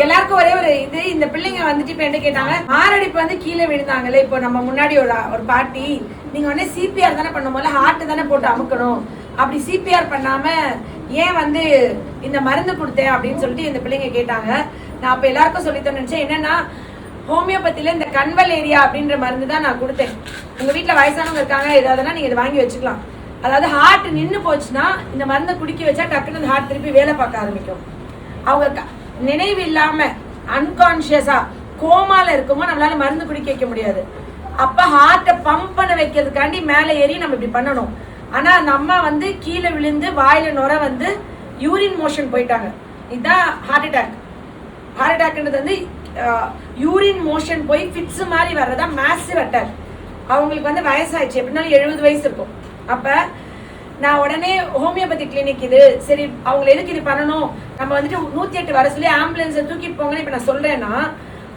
எல்லாருக்கும் ஒரே ஒரு இது, இந்த பிள்ளைங்க வந்துட்டு இப்ப என்ன கேட்டாங்க, மாரடைப்பு வந்து கீழே விழுந்தாங்களே, இப்போ நம்ம முன்னாடி ஒரு பாட்டி, நீங்க உடனே சிபிஆர் தானே பண்ணும் போல ஹார்ட் தானே போட்டு அமுக்கணும், அப்படி சிபிஆர் பண்ணாம ஏன் வந்து இந்த மருந்து கொடுத்தேன் அப்படின்னு சொல்லிட்டு இந்த பிள்ளைங்க கேட்டாங்க. நான் அப்ப எல்லாருக்கும் சொல்லித்தேன் நினைச்சேன். என்னன்னா ஹோமியோபதியில இந்த கன்வல் ஏரியா அப்படின்ற மருந்து தான் நான் கொடுத்தேன். உங்க வீட்டுல வயசானவங்க இருக்காங்க, ஏதாவதுனா நீங்க இதை வாங்கி வச்சுக்கலாம். அதாவது ஹார்ட் நின்று போச்சுன்னா இந்த மருந்தை குடிக்க வச்சா டக்குன்னு ஹார்ட் திருப்பி வேலை பார்க்க ஆரம்பிக்கும். அவங்க நினைவு இல்லாம அன்கான்சியஸா கோமால இருக்குமோ நம்மளால மருந்து குடிக்க வைக்க முடியாது. அப்ப ஹார்ட்டை பம்ப் பண்ண வைக்கிறதுக்காண்டி மேலே ஏறி நம்ம இப்படி பண்ணணும். ஆனா அந்த அம்மா வந்து கீழே விழுந்து வாயில நுர வந்து யூரின் மோஷன் போயிட்டாங்க. இதுதான் ஹார்ட் அட்டாக். ஹார்ட் அட்டாக்ன்றது வந்து யூரின் மோஷன் போய் ஃபிட்ஸ் மாதிரி வர்றதா மேசிவ் அட்டாக். அவங்களுக்கு வந்து வயசாயிடுச்சு, எப்படினாலும் 70 வயசு இருக்கும். அப்ப நான் உடனே ஹோமியோபதி கிளினிக் இது சரி, அவங்க எதுக்கு இது பண்ணணும், நம்ம வந்துட்டு 108 வர சொல்லி ஆம்புலன்ஸை தூக்கிட்டு போங்கன்னு இப்ப நான் சொல்றேன்னா,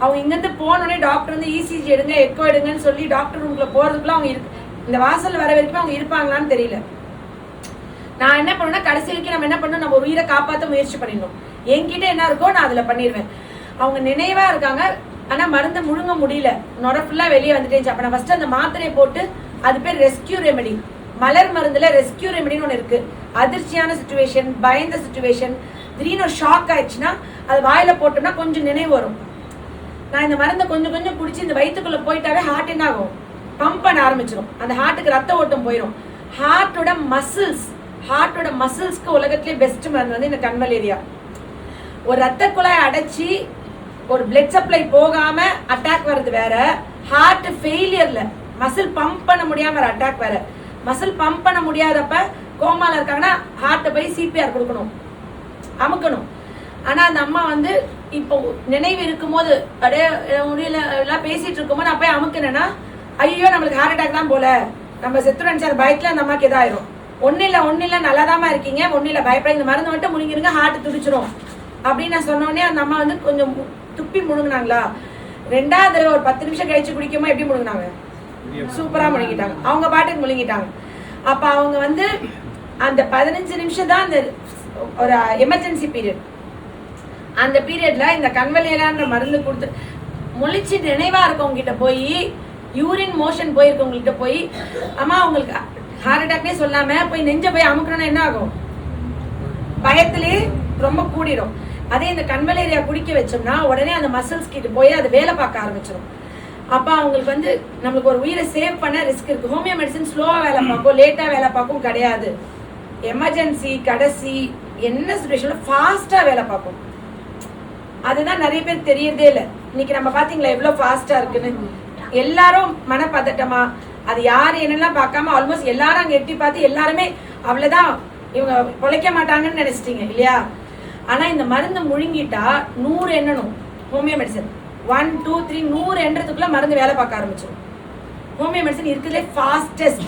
அவங்க இங்கிருந்து போனோடனே டாக்டர் வந்து இசிஜி எடுங்க எக்கோ எடுங்கன்னு சொல்லி டாக்டர் ரூம்ல போறதுக்குள்ள அவங்க இந்த வாசல்ல வர வரைக்கும் அவங்க இருப்பாங்களான்னு தெரியல. நான் என்ன பண்ணுவேன்னா கடைசி வரைக்கும் நம்ம என்ன பண்ணணும், நம்ம ஒரு உயிரை காப்பாற்ற முயற்சி பண்ணிடணும். என்கிட்ட என்ன இருக்கோ நான் அதுல பண்ணிடுவேன். அவங்க நினைவா இருக்காங்க, ஆனா மருந்து முழுங்க முடியல, நுர ஃபுல்லா வெளியே வந்துட்டேச்சு. அப்ப நான் ஃபர்ஸ்ட் அந்த மாத்திரையை போட்டு, அது பேர் ரெஸ்கியூ ரெமெடி. மலர் மருந்துல ரெஸ்கியூ ரெமெடின்னு ஒன்று இருக்கு. அதிர்ச்சியான சுச்சுவேஷன், பயந்த சுச்சுவேஷன், திடீர்னு ஒரு ஷாக் ஆயிடுச்சுன்னா அது வாயில போட்டோம்னா கொஞ்சம் நினைவு வரும். நான் இந்த மருந்தை கொஞ்சம் கொஞ்சம் குடிச்சு இந்த வயிற்றுக்குள்ள போயிட்டாவே ஹார்ட் என்ன ஆகும், பம்ப் பண்ண ஆரம்பிச்சிடும். அந்த ஹார்ட்டுக்கு ரத்த ஓட்டம் போயிடும். ஹார்ட்டோட மசில்ஸ்க்கு உலகத்திலே பெஸ்ட் மருந்து வந்து இந்த கன்வல் ஏரியா. ஒரு ரத்த குழாய் அடைச்சி ஒரு பிளட் சப்ளை போகாம அட்டாக் வர்றது வேற, ஹார்ட் ஃபெயிலியர்ல மசில் பம்ப் பண்ண முடியாம வர அட்டாக் வேற. மசில் பம்ப் பண்ண முடியாதப்ப கோமால இருக்காங்கன்னா ஹார்ட்டை போய் சிபிஆர் கொடுக்கணும், அமுக்கணும். ஆனா அந்த அம்மா வந்து இப்போ நினைவு இருக்கும்போது அப்படியே முடியல எல்லாம் பேசிட்டு இருக்கும்போது நான் போய் அமுக்கினேன்னா, ஐயோ நம்மளுக்கு ஹார்ட் அட்டாக் தான் போல, நம்ம செத்துறோம் சார் பயத்துல அந்த அம்மாக்கு எதாயிரும். ஒன்னும் இல்ல நல்லாதாமா இருக்கீங்க, ஒன்னும் இல்ல பயப்பட, இந்த மருந்து மட்டும் முழுங்கிருங்க ஹார்ட் துடிச்சிரும் அப்படின்னு நான் சொன்னோடனே அந்த அம்மா வந்து கொஞ்சம் துப்பி முழுங்கினாங்களா. 2வது தடவை ஒரு 10 நிமிஷம் கழிச்சு குடிக்கும்போது எப்படி முழுங்கினாங்க, சூப்பரா முழுங்கிட்டாங்க, அவங்க பாட்டுக்கு முழுங்கிட்டாங்க. அப்ப அவங்க வந்து அந்த 15 நிமிஷம் தான் அந்த ஒரு எமர்ஜென்சி பீரியட். அந்த பீரியட்ல இந்த கன்வலியலான்ற மருந்து கொடுத்து முழிச்சு நினைவா இருக்கவங்க கிட்ட போய், யூரின் மோஷன் போயிருக்கவங்க கிட்ட போய், அம்மா உங்களுக்கு ஹார்ட் அட்டாக்னே சொல்லாம போய் நெஞ்ச போய் அமுக்கணும்னா என்ன ஆகும், பயத்திலே ரொம்ப கூடிடும். அதே இந்த கன்வல் ஏரியா குடிக்க வச்சோம்னா உடனே அந்த மசில்ஸ் கிட்ட போய் அது வேலை பார்க்க ஆரம்பிச்சிடும். அப்ப அவங்களுக்கு வந்து நம்மளுக்கு ஒரு உயிரை சேவ் பண்ண ரிஸ்க் இருக்கு. ஹோமியோ மெடிசன் ஸ்லோவா வேலை பார்க்கும், லேட்டா வேலை பார்க்கும் கிடையாது. எமர்ஜென்சி கடைசி என்ன சுச்சுவேஷன்ல ஃபாஸ்டா வேலை பார்க்கும். அதுதான் நிறைய பேர் தெரியறதே இல்லை. இன்னைக்கு நம்ம பாத்தீங்களா எவ்வளவு ஃபாஸ்டா இருக்குன்னு. எல்லாரும் மனப்பதட்டமா அது யாரு என்னெல்லாம் பார்க்காம ஆல்மோஸ்ட் எல்லாரும் அங்க எட்டி பார்த்து எல்லாருமே அவ்வளவுதான் இவங்க பொழைக்க மாட்டாங்கன்னு நினைச்சிட்டீங்க இல்லையா. ஆனா இந்த மருந்து முழுங்கிட்டா 100 எண்ணணும். ஹோமியோ மெடிசன் 1 2 3 100 எண்றதுக்குள்ள மருந்து வேலை பார்க்க ஆரம்பிச்சிடும். ஹோமியோ மெடிசன் இருக்கிறதுலே ஃபாஸ்டஸ்ட்.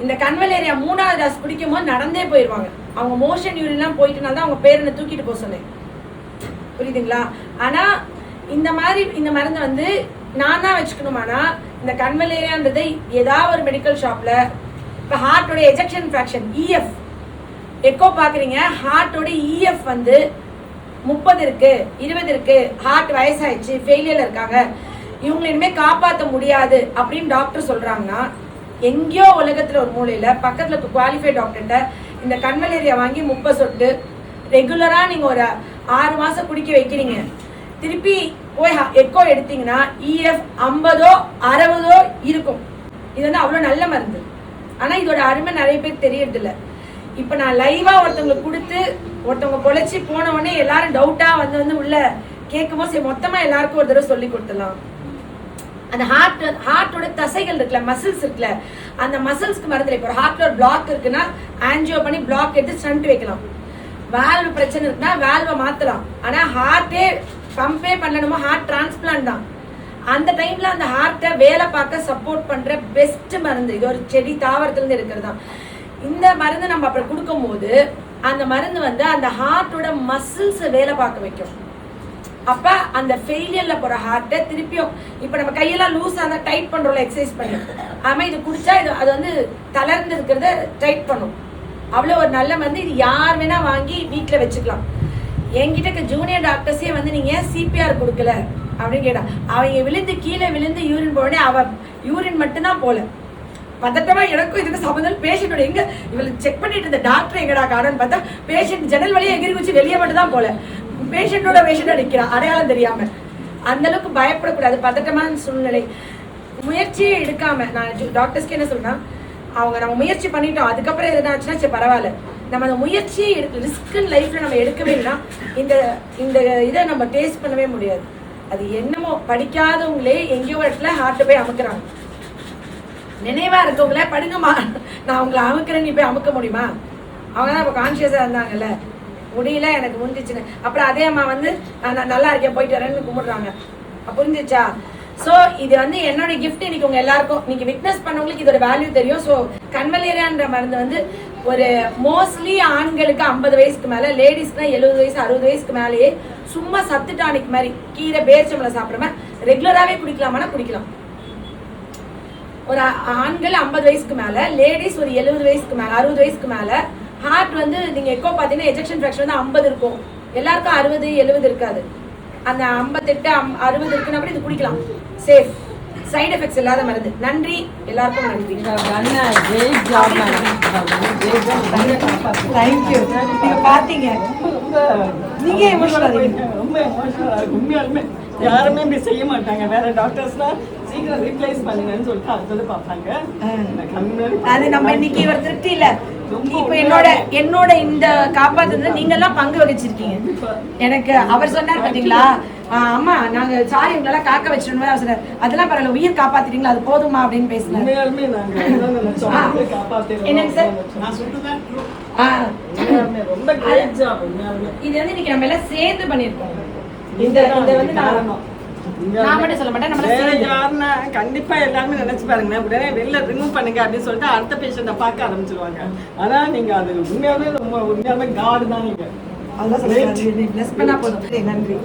இந்த கன்வல் ஏரியா 3வது டாஸ் குடிக்கும் போது நடந்தே போயிடுவாங்க. அவங்க மோஷன் யூரின்லாம் போயிட்டுனா தான் அவங்க பேரனை தூக்கிட்டு போக சொன்னேன், புரியுதுங்களா. ஆனா இந்த மாதிரி இந்த மருந்து வந்து நான் தான் வச்சுக்கணுமானா, இந்த கன்வல் ஏரியான்றது ஏதாவது ஒரு மெடிக்கல் ஷாப்ல, இப்போ ஹார்ட்டோட எஜெக்ஷன் ஃபிராக்ஷன் இஎஃப் எக்கோ பாக்குறீங்க, ஹார்ட்டோட இஎஃப் வந்து 30 இருக்கு 20 இருக்கு, ஹார்ட் வயசாயிடுச்சு ஃபெயிலியர்ல இருக்காங்க, இவங்களை இனிமே காப்பாற்ற முடியாது அப்படின்னு டாக்டர் சொல்றாங்கன்னா, எங்கேயோ உலகத்துல ஒரு மூலையில பக்கத்துல குவாலிஃபைட் டாக்டர்கிட்ட இந்த கன்வல் ஏரியா வாங்கி 30 சொட்டு ரெகுலரா நீங்க ஒரு 6 மாசம் குடிக்க வைக்கிறீங்க. திருப்பி போய் எக்கோ எடுத்தீங்கன்னா இஎஃப் 50 60 இருக்கும். இது வந்து அவ்வளவு நல்ல மருந்து. ஆனா இதோட அருமை நிறைய பேர் தெரியறது இல்லை. இப்ப நான் லைவா ஒருத்தவங்களுக்கு கொடுத்து ஒருத்தவங்க பொழைச்சி போன உடனே எல்லாரும் டவுட்டா வந்து உள்ள கேட்கும் போது மொத்தமா எல்லாருக்கும் ஒரு தடவை சொல்லி கொடுத்துடலாம். அந்த ஹார்ட்டோட தசைகள் இருக்குல்ல, மசில்ஸ் இருக்குல்ல, அந்த மசில்ஸ்க்கு மருந்து. இப்போ ஒரு ஹார்ட்ல ஒரு பிளாக் இருக்குன்னா ஆன்ஜியோ பண்ணி பிளாக் எடுத்து ஸ்டண்ட் வைக்கலாம். வால்வ் பிரச்சனை இருக்குன்னா வால்வை மாத்தலாம். ஆனா ஹார்ட்டே பம்பே பண்ணணுமா, ஹார்ட் டிரான்ஸ்பிளான்ட் தான். அந்த டைம்ல அந்த ஹார்ட்டை வேலை பார்க்க சப்போர்ட் பண்ற பெஸ்ட் மருந்து இது. ஒரு செடி தாவரத்துல இருந்து இருக்கிறது தான் இந்த மருந்து. நம்ம அப்படி கொடுக்கும் போது அந்த மருந்து வந்து அந்த ஹார்ட்டோட மசில்ஸ் வேலை பார்க்க வைக்கும். அப்ப அந்த ஃபெயிலியர்ல போற ஹார்ட்டை திருப்பியும், இப்ப நம்ம கையெல்லாம் லூஸா தான் டைட் பண்றோம்ல எக்ஸசைஸ் பண்ணி, ஆமா இது குடிச்சா இது அது வந்து தளர்ந்து இருக்கிறத டைட் பண்ணும். அவ்வளவு ஒரு நல்ல மருந்து. இது யார் வேணா வாங்கி வீட்டுல வச்சுக்கலாம். என்கிட்ட ஜூனியர் டாக்டர்ஸே வந்து நீங்க ஏன் சிபிஆர் கொடுக்கல அப்படின்னு கேட்டா, அவங்க விழுந்து கீழே விழுந்து யூரின் போனே அவ யூரின் மட்டும்தான் போல. பதட்டமா எனக்கும் இதுக்கு சம்பந்தம். பேஷண்டோட எங்க இவளுக்கு செக் பண்ணிட்டு இருந்த டாக்டர் எங்கடா காரணம்னு பார்த்தா பேஷண்ட் ஜன்னல் வழியா எகிரி குச்சி வெளியே மட்டும் தான் போல. பேஷண்டோட நிக்கிறான் அடையாளம் தெரியாம. அந்த அளவுக்கு பயப்படக்கூடாது. பதட்டமான சூழ்நிலை. முயற்சியே எடுக்காம நான் டாக்டர்ஸ்க்கு என்ன சொல்றேன்னா, நம்ம முயற்சி பண்ணிட்டோம், அதுக்கப்புறம் எதுனாச்சுன்னா சரி பரவாயில்ல. நம்ம அந்த முயற்சியை ரிஸ்க் லைஃப்ல நம்ம எடுக்கவே இல்லைன்னா இந்த இதை நம்ம டேஸ்ட் பண்ணவே முடியாது. அது என்னமோ படிக்காதவங்களே எங்கேயோ ஒரு இடத்துல ஹார்ட் போய் அமுக்குறாங்க. நினைவா இருக்கவங்கள படுங்கம்மா நான் அவங்களை அமுக்குறேன், நீ போய் அமுக்க முடியுமா? அவங்க தான் இப்போ கான்சியஸா இருந்தாங்கல்ல, முடியல எனக்கு முடிஞ்சிச்சுன்னு. அப்புறம் அதே அம்மா வந்து நான் நல்லா இருக்கேன் போயிட்டு வரேன்னு கும்பிடுறாங்க. புரிஞ்சிச்சா? ஸோ இது வந்து என்னோட கிஃப்ட். இன்னைக்கு உங்க எல்லாருக்கும் நீங்க விட்னஸ் பண்ணவங்களுக்கு இதோட வேல்யூ தெரியும். ஸோ கன்வலேரியான்ற மருந்து வந்து ஒரு மோஸ்ட்லி ஆண்களுக்கு 50 வயசுக்கு மேல, லேடிஸ்க்குனா 70 வயசு 60 வயசுக்கு மேலேயே சும்மா சத்து டானிக் மாதிரி கீரை பேரிச்சம்பழம் சாப்பிடாம ரெகுலராகவே குடிக்கலாமான்னா குடிக்கலாம். ஒரு ஆண்கள் 50 வயசுக்கு மேல, லேடிஸ் ஒரு 70 வயசுக்கு மேல 60 வயசுக்கு மேல. ஹார்ட் வந்து நீங்க எக்கோ பாத்தீங்கன்னா எஜெக்ஷன் ஃபிராக்ஷன் வந்து 50 இருக்கும். எல்லாருக்கும் 60 70 இருக்காது. அந்த 58 60 இருக்குன்னா கூட இது குடிக்கலாம். சேஃப், சைடு எஃபெக்ட்ஸ் இல்லாத மருந்து. நன்றி எல்லாருக்கும். நன்றி. தேங்க்யூ. நீங்க பாத்தீங்க, நீங்க உண்மையாலுமே யாருமே இப்படி செய்ய மாட்டாங்க. வேற டாக்டர்ஸ்லாம் சீக்கிரம் ரீப்ளேஸ் பண்ணுங்கன்னு சொல்லிட்டு அடுத்தது பார்ப்பாங்க. அது நம்ம இன்னைக்கு ஒரு திருப்தி இல்ல. இப்ப என்னோட இந்த காப்பாத்துறது நீங்க எல்லாம் பங்கு வகிச்சிருக்கீங்க. எனக்கு அவர் சொன்னார் பாத்தீங்களா, அம்மா நாங்க சாரி உங்களெல்லாம் காக்க வச்சிடணும் அவர் சொன்னார். அதெல்லாம் பரவாயில்ல, உயிர் காப்பாத்திட்டீங்களா அது போதுமா அப்படின்னு பேசினார். என்னங்க சார்? இது வந்து இன்னைக்கு நம்ம எல்லாம் சேர்ந்து பண்ணிருக்கோம். இந்த வந்து நான் மட்டும் சொல்ல மாட்டேன். கண்டிப்பா எல்லாருமே நினைச்சு பாருங்க, உடனே வெளில ரிமூவ் பண்ணுங்க அப்படின்னு சொல்லிட்டு அடுத்த பேஷண்ட பார்க்க ஆரம்பிச்சிருவாங்க. ஆனா நீங்க அது உண்மையாவே காடு தான். நீங்க அதான் பிளஸ் பண்ணா போதும். நன்றி.